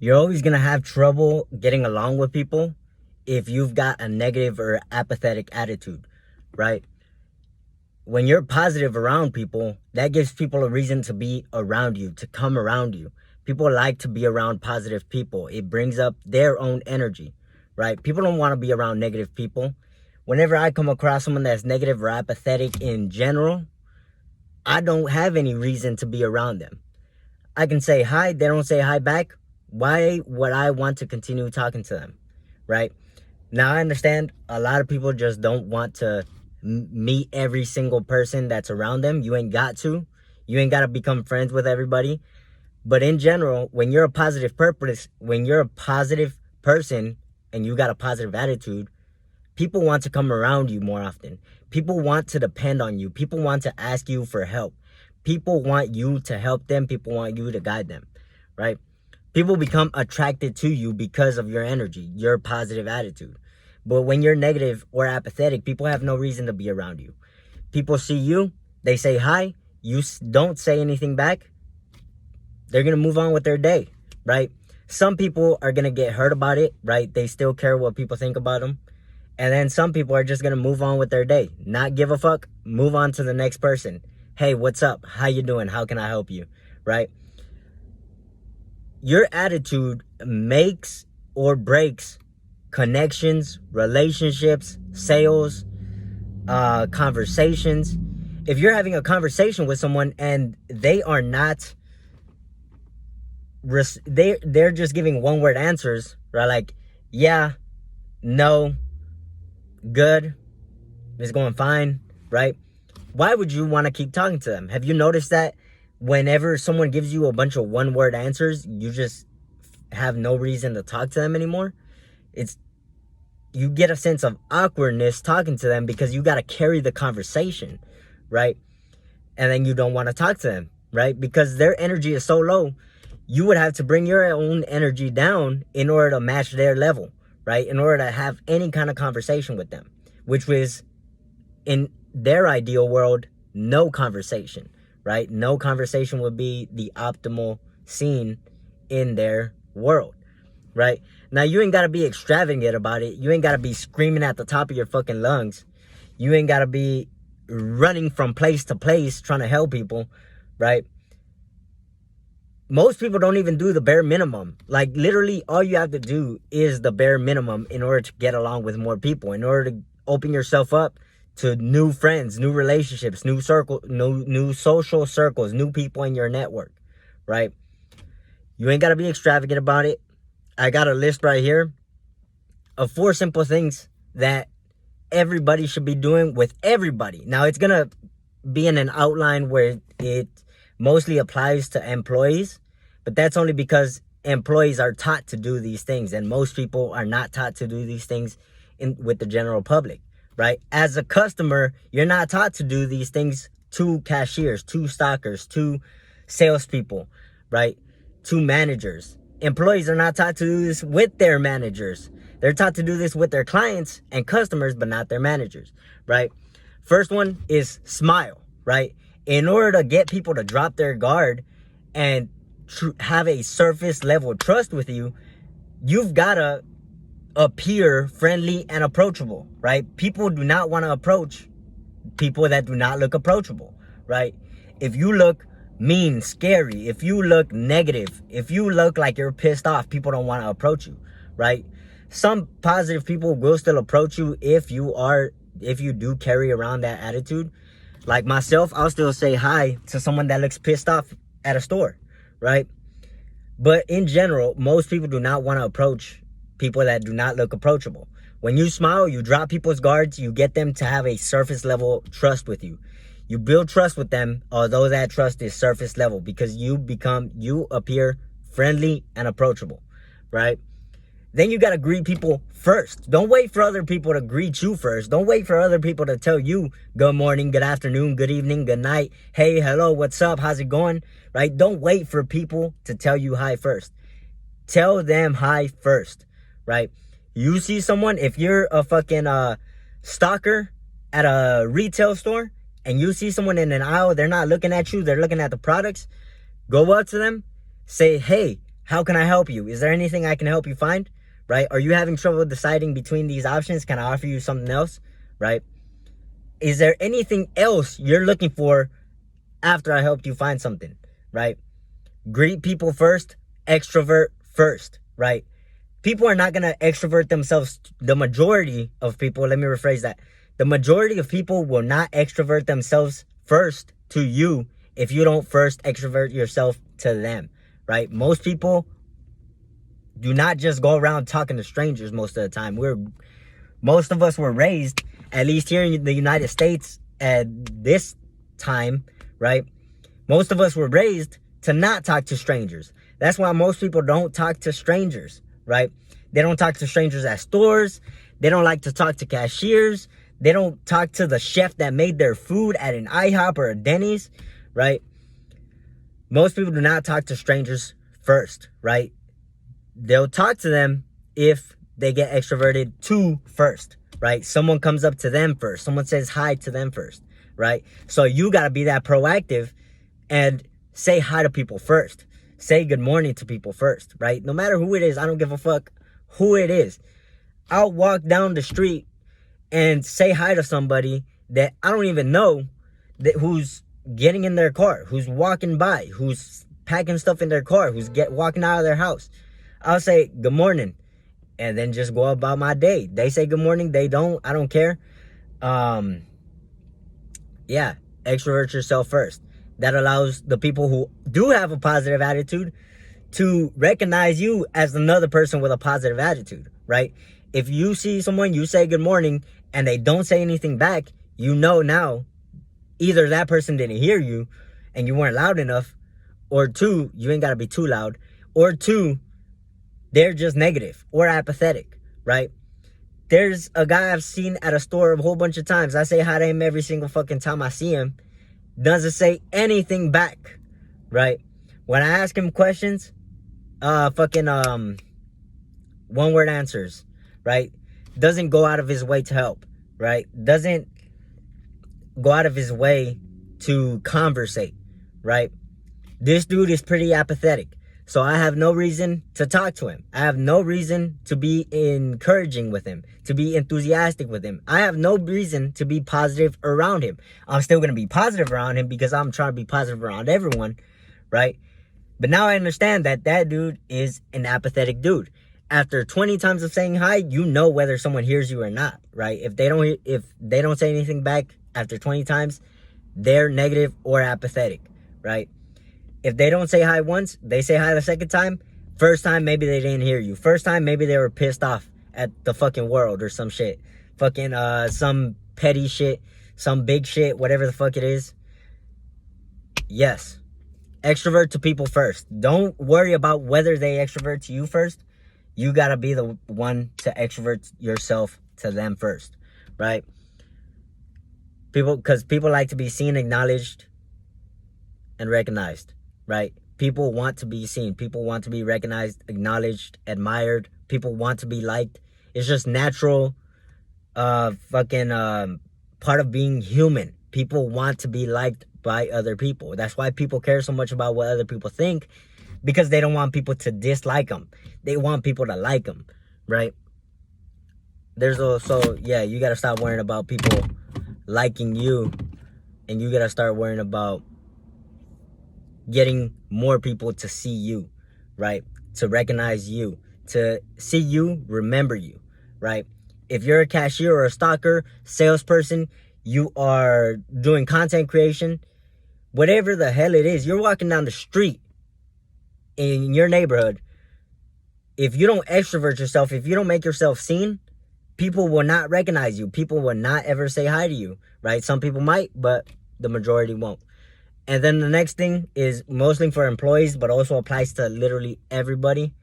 You're always going to have trouble getting along with people if you've got a negative or apathetic attitude, right? When you're positive around people, that gives people a reason to be around you, to come around you. People like to be around positive people. It brings up their own energy, right? People don't want to be around negative people. Whenever I come across someone that's negative or apathetic in general, I don't have any reason to be around them. I can say hi, they don't say hi back. Why would I want to continue talking to them, right? Now, I understand a lot of people just don't want to meet every single person that's around them. You ain't got to. You ain't got to become friends with everybody. But in general, when you're a positive person and you got a positive attitude, people want to come around you more often. People want to depend on you. People want to ask you for help. People want you to help them. People want you to guide them, right? People become attracted to you because of your energy, your positive attitude. But when you're negative or apathetic, people have no reason to be around you. People see you, they say hi, you don't say anything back, they're going to move on with their day, right? Some people are going to get hurt about it, right? They still care what people think about them. And then some people are just going to move on with their day, not give a fuck, move on to the next person. Hey, what's up? How you doing? How can I help you? Right? Your attitude makes or breaks connections, relationships, sales, conversations. If you're having a conversation with someone and they are not, they're just giving one-word answers, right? Like, yeah, no, good, it's going fine, right? Why would you want to keep talking to them? Have you noticed that whenever someone gives you a bunch of one-word answers, you just have no reason to talk to them anymore? You get a sense of awkwardness talking to them because you got to carry the conversation, right? And then you don't want to talk to them, right? Because their energy is so low, you would have to bring your own energy down in order to match their level, right? In order to have any kind of conversation with them, which was, in their ideal world, no conversation, right? No conversation would be the optimal scene in their world, right? Now, you ain't got to be extravagant about it. You ain't got to be screaming at the top of your fucking lungs. You ain't got to be running from place to place trying to help people, right? Most people don't even do the bare minimum. Like, literally, all you have to do is the bare minimum in order to get along with more people, in order to open yourself up to new friends, new relationships, new social circles, new people in your network, right? You ain't got to be extravagant about it. I got a list right here of 4 simple things that everybody should be doing with everybody. Now, it's going to be in an outline where it mostly applies to employees, but that's only because employees are taught to do these things, and most people are not taught to do these things with the general public, right? As a customer, you're not taught to do these things to cashiers, to stockers, to salespeople, right? To managers. Employees are not taught to do this with their managers. They're taught to do this with their clients and customers, but not their managers, right? First one is smile, right? In order to get people to drop their guard and have a surface level trust with you, you've got to appear friendly and approachable, right? People do not want to approach people that do not look approachable, right? If you look mean, scary, if you look negative, if you look like you're pissed off, people don't want to approach you, right? Some positive people will still approach you if you do carry around that attitude. Like myself, I'll still say hi to someone that looks pissed off at a store, right? But in general, most people do not want to approach people that do not look approachable. When you smile, you drop people's guards, you get them to have a surface level trust with you. You build trust with them, although that trust is surface level, because you appear friendly and approachable, right? Then you got to greet people first. Don't wait for other people to greet you first. Don't wait for other people to tell you good morning, good afternoon, good evening, good night. Hey, hello, what's up? How's it going? Right? Don't wait for people to tell you hi first. Tell them hi first, right? You see someone, if you're a fucking stalker at a retail store and you see someone in an aisle, they're not looking at you, they're looking at the products, go up to them, say, hey, How can I help you? Is there anything I can help you find? Right? Are you having trouble deciding between these options? Can I offer you something else? Right? Is there anything else you're looking for after I helped you find something? Right? Greet people first, extrovert first, right? People are not going to extrovert themselves. The majority of people, let me rephrase that. The majority of people will not extrovert themselves first to you if you don't first extrovert yourself to them, right? Most people do not just go around talking to strangers most of the time. Most of us were raised, at least here in the United States at this time, right? Most of us were raised to not talk to strangers. That's why most people don't talk to strangers, right? They don't talk to strangers at stores. They don't like to talk to cashiers. They don't talk to the chef that made their food at an IHOP or a Denny's, right? Most people do not talk to strangers first, right? They'll talk to them if they get extroverted to first, right? Someone comes up to them first. Someone says hi to them first, right? So you got to be that proactive and say hi to people first. Say good morning to people first, right? No matter who it is, I don't give a fuck who it is. I'll walk down the street and say hi to somebody that I don't even know, that who's getting in their car, who's walking by, who's packing stuff in their car, who's walking out of their house. I'll say good morning and then just go about my day. They say good morning, they don't, I don't care. Yeah, extrovert yourself first. That allows the people who do have a positive attitude to recognize you as another person with a positive attitude, right? If you see someone, you say good morning, and they don't say anything back, you know now, either that person didn't hear you and you weren't loud enough, or two, you ain't got to be too loud, or two, they're just negative or apathetic, right? There's a guy I've seen at a store a whole bunch of times. I say hi to him every single fucking time I see him. Doesn't say anything back, right? When I ask him questions, one word answers, right? Doesn't go out of his way to help, right? Doesn't go out of his way to conversate, right? This dude is pretty apathetic. So I have no reason to talk to him. I have no reason to be encouraging with him, to be enthusiastic with him. I have no reason to be positive around him. I'm still going to be positive around him because I'm trying to be positive around everyone, right? But now I understand that that dude is an apathetic dude. After 20 times of saying hi, you know whether someone hears you or not, right? If they don't say anything back after 20 times, they're negative or apathetic, right? If they don't say hi once, they say hi the second time. First time, maybe they didn't hear you. First time, maybe they were pissed off at the fucking world or some shit. Fucking, some petty shit, some big shit, whatever the fuck it is. Yes. Extrovert to people first. Don't worry about whether they extrovert to you first. You gotta be the one to extrovert yourself to them first, right? Because people like to be seen, acknowledged, and recognized. Right? People want to be seen. People want to be recognized, acknowledged, admired. People want to be liked. It's just natural part of being human. People want to be liked by other people. That's why people care so much about what other people think, because they don't want people to dislike them. They want people to like them, right? There's also, yeah, you got to stop worrying about people liking you, and you got to start worrying about getting more people to see you, right? To recognize you, to see you, remember you, right? If you're a cashier or a stalker, salesperson, you are doing content creation, whatever the hell it is, you're walking down the street in your neighborhood. If you don't extrovert yourself, if you don't make yourself seen, people will not recognize you. People will not ever say hi to you, right? Some people might, but the majority won't. And then the next thing is mostly for employees, but also applies to literally everybody,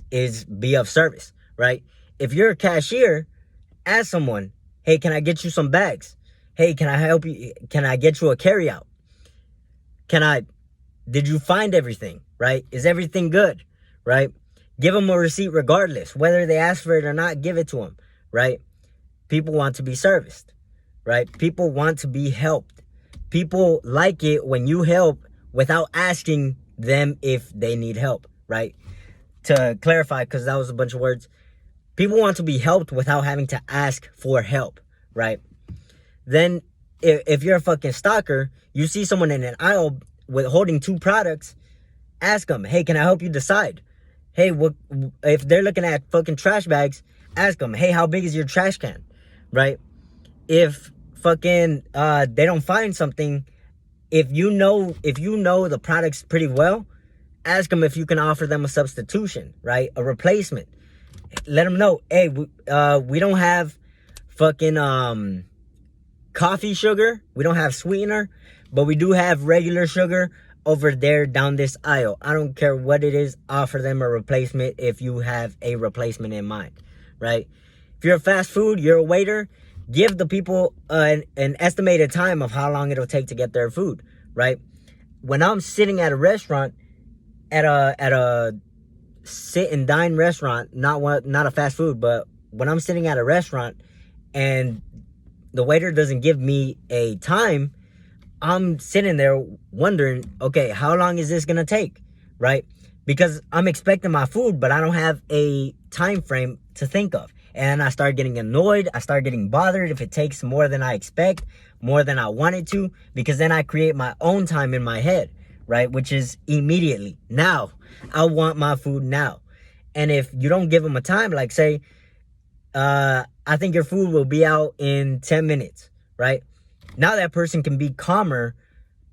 is be of service, right? If you're a cashier, ask someone, hey, can I get you some bags? Hey, can I help you? Can I get you a carryout? Did you find everything, right? Is everything good, right? Give them a receipt regardless. Whether they ask for it or not, give it to them, right? People want to be serviced, right? People want to be helped. People like it when you help without asking them if they need help, right? to clarify, because that was a bunch of words, people want to be helped without having to ask for help, right? Then if you're a fucking stalker, you see someone in an aisle with holding 2 products, ask them, hey, can I help you decide? Hey, what if they're looking at fucking trash bags? Ask them, hey, how big is your trash can, right? If fucking they don't find something, if you know the products pretty well, ask them if you can offer them a substitution, right? A replacement. Let them know, hey, we don't have fucking coffee sugar, we don't have sweetener, but we do have regular sugar over there down this aisle. I don't care what it is, offer them a replacement if you have a replacement in mind, right? If you're a fast food, you're a waiter, give the people an estimated time of how long it'll take to get their food, right? When I'm sitting at a restaurant, at a sit and dine restaurant, not a fast food, but when I'm sitting at a restaurant and the waiter doesn't give me a time, I'm sitting there wondering, okay, how long is this gonna take, right? Because I'm expecting my food, but I don't have a time frame to think of. And I start getting annoyed, I start getting bothered if it takes more than I expect, more than I want it to, because then I create my own time in my head, right? Which is immediately, now. I want my food now. And if you don't give them a time, like say, I think your food will be out in 10 minutes, right? Now that person can be calmer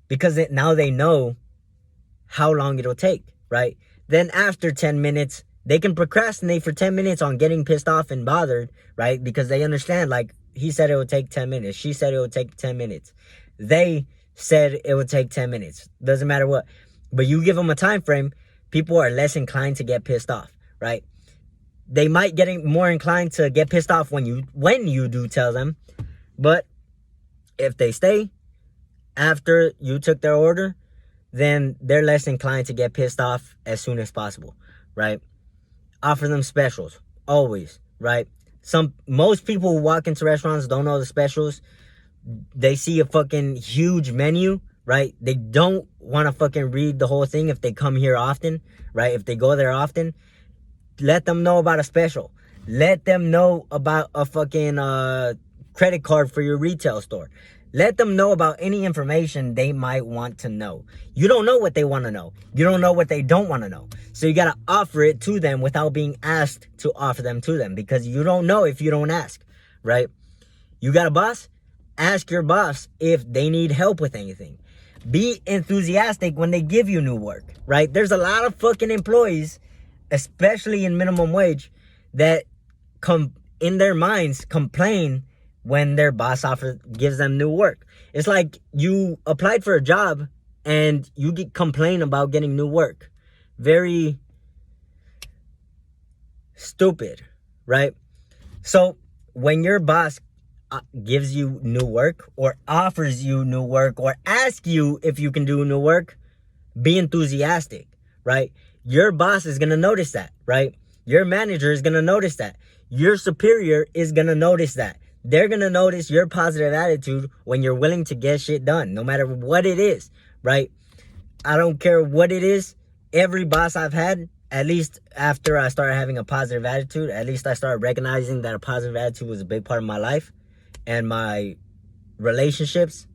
because now they know how long it'll take, right? Then after 10 minutes, they can procrastinate for 10 minutes on getting pissed off and bothered, right? Because they understand, like, he said it would take 10 minutes. She said it would take 10 minutes. They said it would take 10 minutes. Doesn't matter what. But you give them a time frame, people are less inclined to get pissed off, right? They might get more inclined to get pissed off when you do tell them. But if they stay after you took their order, then they're less inclined to get pissed off as soon as possible, right? Offer them specials, always, right? Most people who walk into restaurants don't know the specials. They see a fucking huge menu, right? They don't want to fucking read the whole thing if they come here often, right? If they go there often, let them know about a special. Let them know about a fucking credit card for your retail store. Let them know about any information they might want to know. You don't know what they want to know. You don't know what they don't want to know. So you got to offer it to them without being asked to offer them to them, because you don't know if you don't ask, right? You got a boss? Ask your boss if they need help with anything. Be enthusiastic when they give you new work, right? There's a lot of fucking employees, especially in minimum wage, that in their minds complain when their boss gives them new work. It's like you applied for a job and you complain about getting new work. Very stupid, right? So when your boss gives you new work or offers you new work or asks you if you can do new work, be enthusiastic, right? Your boss is going to notice that, right? Your manager is going to notice that. Your superior is going to notice that. They're going to notice your positive attitude when you're willing to get shit done, no matter what it is, right? I don't care what it is. Every boss I've had, at least after I started having a positive attitude, at least I started recognizing that a positive attitude was a big part of my life and my relationships.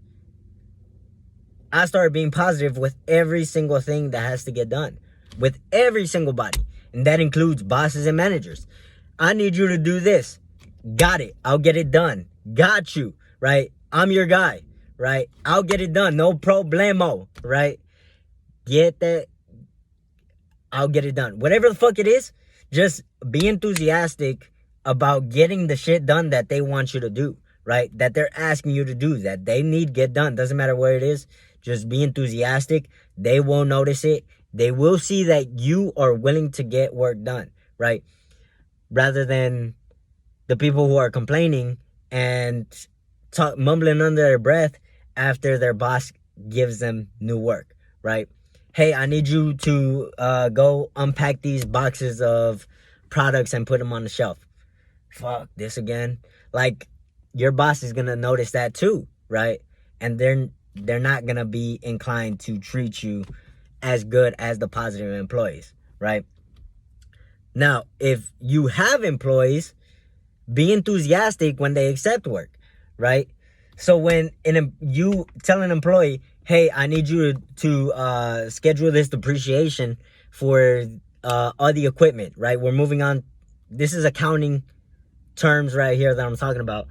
I started being positive with every single thing that has to get done, with every single body. And that includes bosses and managers. I need you to do this. Got it. I'll get it done. Got you, right? I'm your guy, right? I'll get it done. No problemo, right? Get that. I'll get it done. Whatever the fuck it is, just be enthusiastic about getting the shit done that they want you to do, right? That they're asking you to do, that they need get done. Doesn't matter where it is. Just be enthusiastic. They will notice it. They will see that you are willing to get work done, right? Rather than the people who are complaining and mumbling under their breath after their boss gives them new work, right? Hey, I need you to go unpack these boxes of products and put them on the shelf. Fuck, this again. Like, your boss is going to notice that too, right? And they're not going to be inclined to treat you as good as the positive employees, right? Now, if you have employees, be enthusiastic when they accept work, right? So when you tell an employee, hey, I need you to schedule this depreciation for all the equipment, right? We're moving on. This is accounting terms right here that I'm talking about.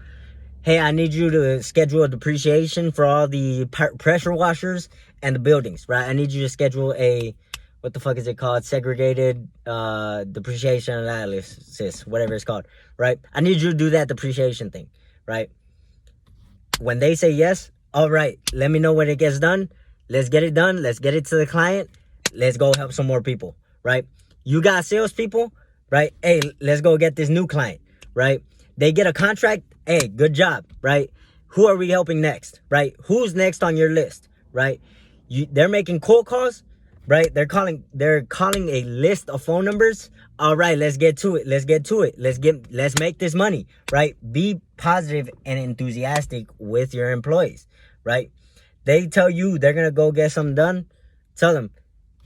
Hey, I need you to schedule a depreciation for all the pressure washers and the buildings, right? I need you to schedule a, what the fuck is it called? Segregated depreciation analysis, whatever it's called, right? I need you to do that depreciation thing, right? When they say yes, all right, let me know when it gets done. Let's get it done. Let's get it to the client. Let's go help some more people, right? You got salespeople, right? Hey, let's go get this new client, right? They get a contract. Hey, good job, right? Who are we helping next, right? Who's next on your list, right? They're making cold calls, right? They're calling a list of phone numbers. All right, let's get to it. Let's make this money, right? Be positive and enthusiastic with your employees, right? They tell you they're going to go get something done. Tell them,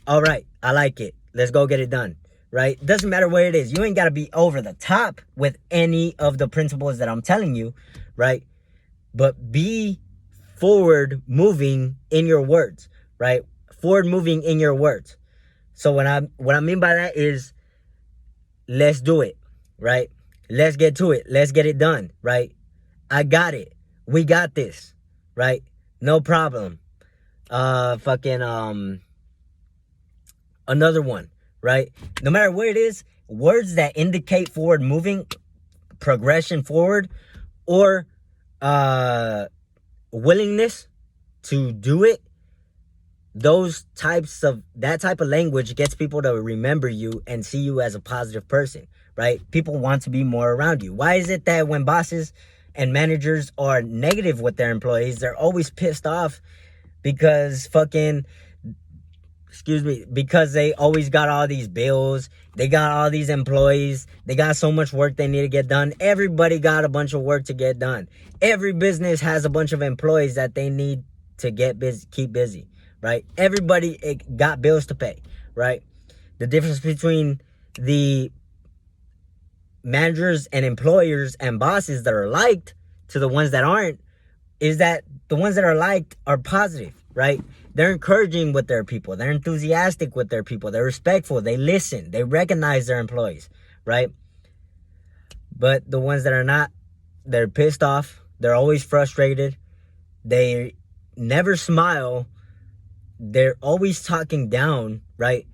all right, I like it. Let's go get it done, right? Doesn't matter what it is. You ain't got to be over the top with any of the principles that I'm telling you, right? But be forward moving in your words, right? Forward moving in your words. So what I mean by that is, let's do it, right? Let's get to it. Let's get it done, right? I got it. We got this, right? No problem. Another one, right? No matter what it is, words that indicate forward moving, progression forward, or willingness to do it, that type of language gets people to remember you and see you as a positive person, right? People want to be more around you. Why is it that when bosses and managers are negative with their employees, they're always pissed off because because they always got all these bills, they got all these employees, they got so much work they need to get done. Everybody got a bunch of work to get done. Every business has a bunch of employees that they need to keep busy, right? Everybody got bills to pay, right? The difference between the managers and employers and bosses that are liked to the ones that aren't is that the ones that are liked are positive, right? They're encouraging with their people. They're enthusiastic with their people. They're respectful. They listen. They recognize their employees, right? But the ones that are not, they're pissed off. They're always frustrated. They never smile. They're always talking down, right?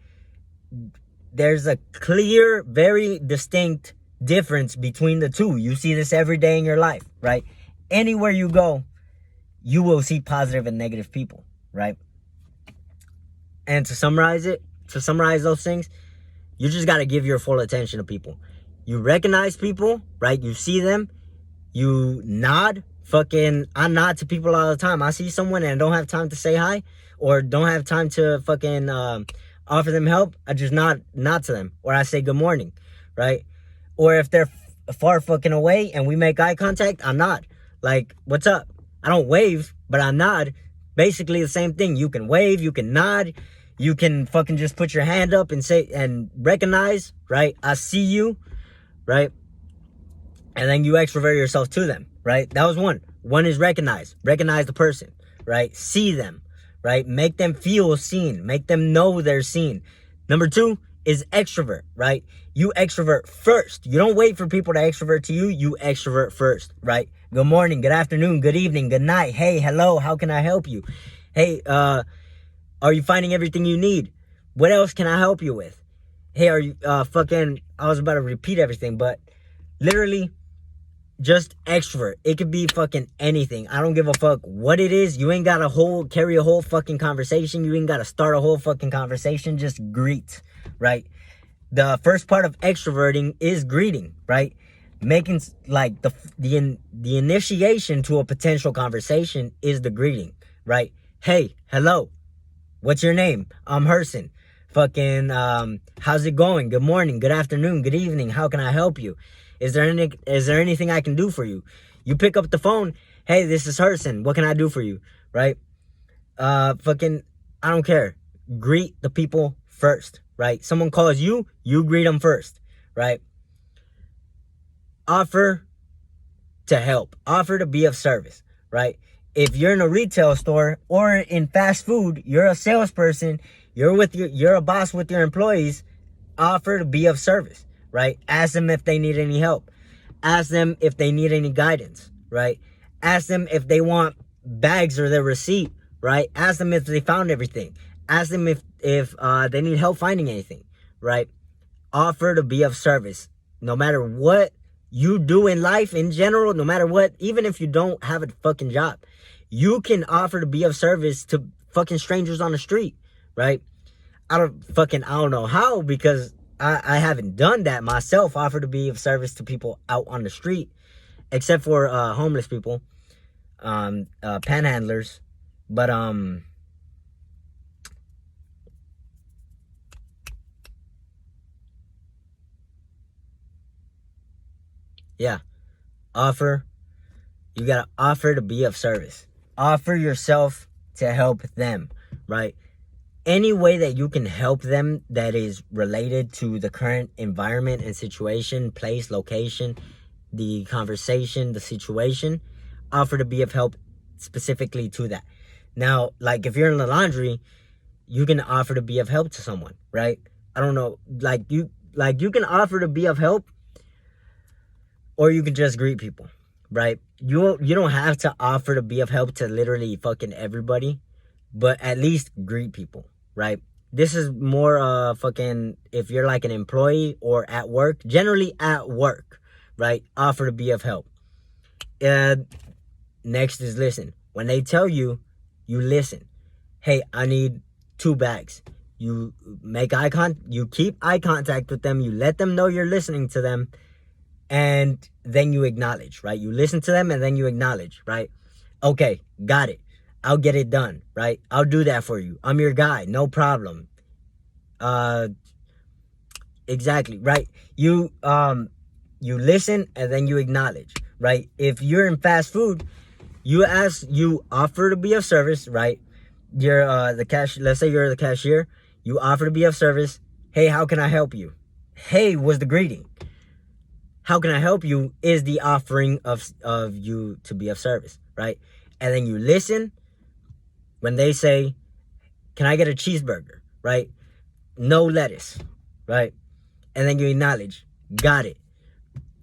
There's a clear, very distinct difference between the two. You see this every day in your life, right? Anywhere you go, you will see positive and negative people, right? And to summarize those things, you just got to give your full attention to people. You recognize people, right? You see them, you nod. I nod to people all the time. I see someone and I don't have time to say hi or don't have time to offer them help. I just nod to them, or I say good morning, right? Or if they're far away and we make eye contact, I nod. Like, what's up? I don't wave, but I nod. Basically the same thing. You can wave, you can nod, you can just put your hand up and say and recognize, right? I see you, right? And then you extrovert yourself to them, right? That was one. One is recognize the person, right? See them, right? Make them feel seen, make them know they're seen. Number two is extrovert, right? You extrovert first. You don't wait for people to extrovert to you. You extrovert first, right? Good morning, good afternoon, good evening, good night. Hey, hello, how can I help you? Hey, are you finding everything you need? What else can I help you with? Hey, are you I was about to repeat everything, but literally just extrovert. It could be anything. I don't give a fuck what it is. You ain't got to carry a whole conversation. You ain't got to start a whole conversation. Just greet, right? The first part of extroverting is greeting, right? Making the initiation to a potential conversation is the greeting, right? Hey, hello, what's your name? I'm Herson. How's it going? Good morning, good afternoon, good evening. How can I help you? Is there anything I can do for you? You pick up the phone. Hey, this is Herson. What can I do for you? Right? I don't care. Greet the people first, right? Someone calls you, you greet them first, right? Offer to help, offer to be of service, right? If you're in a retail store or in fast food, you're a salesperson, you're a boss with your employees, offer to be of service, right? Ask them if they need any help. Ask them if they need any guidance, right? Ask them if they want bags or their receipt, right? Ask them if they found everything. Ask them if they need help finding anything, right? Offer to be of service. No matter what you do in life in general, no matter what, even if you don't have a fucking job, you can offer to be of service to fucking strangers on the street, right? I don't know how, because I haven't done that myself, offer to be of service to people out on the street, except for homeless people, panhandlers. But yeah, you gotta offer to be of service. Offer yourself to help them, right? Any way that you can help them that is related to the current environment and situation, place, location, the conversation, the situation, offer to be of help specifically to that. Now, like if you're in the laundry, you can offer to be of help to someone, right? I don't know, you can offer to be of help, or you can just greet people, right? You don't have to offer to be of help to literally fucking everybody, but at least greet people, right? This is more fucking if you're like an employee or at work, generally at work, right? Offer to be of help. Next is listen. When they tell you, you listen. Hey, I need 2 bags. You you keep eye contact with them, you let them know you're listening to them, and then you acknowledge, right? You listen to them and then you acknowledge, right? Okay, got it. I'll get it done, right? I'll do that for you. I'm your guy, no problem. Exactly, right? You listen and then you acknowledge, right? If you're in fast food, you offer to be of service, right? You're let's say you're the cashier, you offer to be of service. Hey, how can I help you? Hey was the greeting. How can I help you is the offering of you to be of service, right? And then you listen when they say, can I get a cheeseburger, right? No lettuce, right? And then you acknowledge, got it.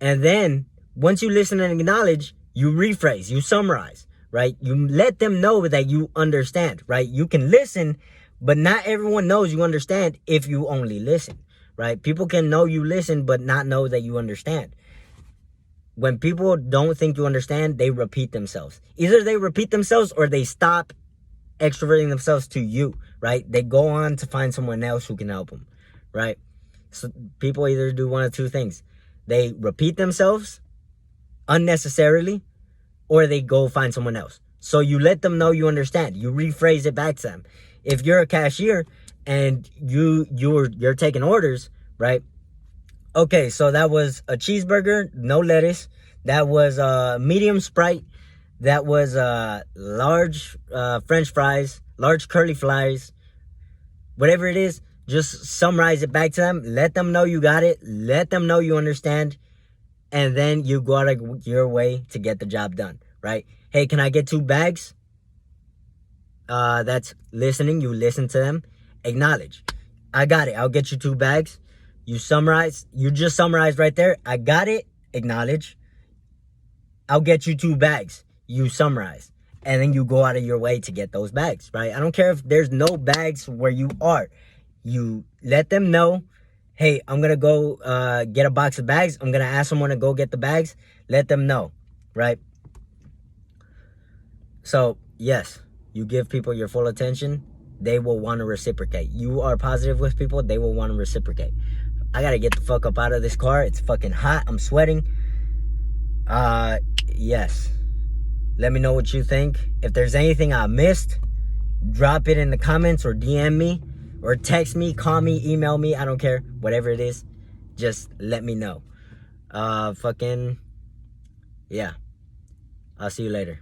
And then once you listen and acknowledge, you rephrase, you summarize, right? You let them know that you understand, right? You can listen, but not everyone knows you understand if you only listen, right? People can know you listen, but not know that you understand. When people don't think you understand, they repeat themselves. Either they repeat themselves or they stop extroverting themselves to you, right? They go on to find someone else who can help them, right? So people either do one of 2 things. They repeat themselves unnecessarily, or they go find someone else. So you let them know you understand. You rephrase it back to them. If you're a cashier and you're taking orders, right? Okay, so that was a cheeseburger, no lettuce. That was a medium Sprite. That was large French fries, large curly fries. Whatever it is, just summarize it back to them. Let them know you got it. Let them know you understand. And then you go out of your way to get the job done, right? Hey, can I get 2 bags? That's listening. You listen to them. Acknowledge. I got it. I'll get you 2 bags. You summarize. You just summarized right there. I got it. Acknowledge. I'll get you 2 bags. You summarize. And then you go out of your way to get those bags, right? I don't care if there's no bags where you are. You let them know, hey, I'm going to go get a box of bags. I'm going to ask someone to go get the bags. Let them know, right? So, yes, you give people your full attention. They will want to reciprocate. You are positive with people. They will want to reciprocate. I got to get the fuck up out of this car. It's fucking hot. I'm sweating. Yes. Let me know what you think. If there's anything I missed, drop it in the comments or DM me or text me, call me, email me. I don't care. Whatever it is, just let me know. Yeah. I'll see you later.